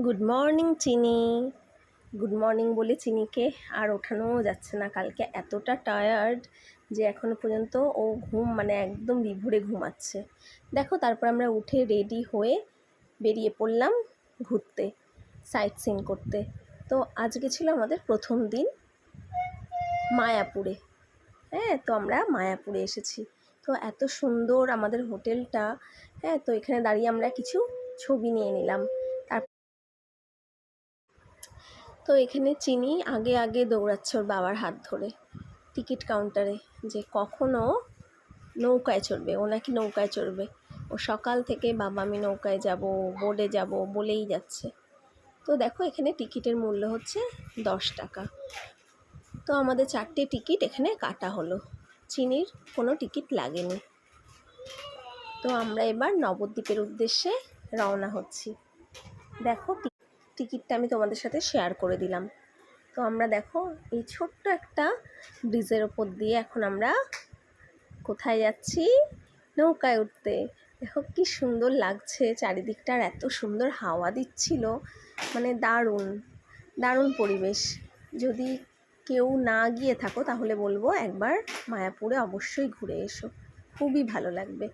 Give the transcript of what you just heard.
Good morning চিনি। Good morning বলে চিনিকে আর ওঠানোও যাচ্ছে না। কালকে এতটা টায়ার্ড যে এখনও পর্যন্ত ও একদম বিভোরে ঘুমাচ্ছে। দেখো, তারপর আমরা উঠে রেডি হয়ে বেরিয়ে পড়লাম ঘুরতে, সাইট সিন করতে। তো আজকে ছিল আমাদের প্রথম দিন মায়াপুরে। হ্যাঁ, তো আমরা মায়াপুরে এসেছি। তো এত সুন্দর আমাদের হোটেলটা। হ্যাঁ, তো এখানে দাঁড়িয়ে আমরা কিছু ছবি নিয়ে নিলাম। তো এখানে চিনি আগে আগে দৌড়াচ্ছে ওর বাবার হাত ধরে টিকিট কাউন্টারে, যে কখনো নৌকায় চড়বে। ও নাকি নৌকায় চড়বে। ও সকাল থেকে বাবা আমি নৌকায় যাব, বোটে যাব বলেই যাচ্ছে। তো দেখো, এখানে টিকিটের মূল্য হচ্ছে 10 টাকা। তো আমাদের 4টে টিকিট এখানে কাটা হলো, চিনির কোনো টিকিট লাগেনি। তো আমরা এবার নবদ্বীপের উদ্দেশ্যে রওনা হচ্ছি। দেখো, টিকিটটা আমি তোমাদের সাথে শেয়ার করে দিলাম। তো আমরা দেখো এই ছোট্ট একটা ব্রিজের ওপর দিয়ে এখন আমরা কোথায় যাচ্ছি? নৌকায় উঠতে। দেখো কি সুন্দর লাগছে চারিদিকটা, আর এত সুন্দর হাওয়া দিচ্ছিল, দারুণ দারুণ পরিবেশ। যদি কেউ না গিয়ে থাকো তাহলে বলবো একবার মায়াপুরে অবশ্যই ঘুরে এসো, খুবই ভালো লাগবে।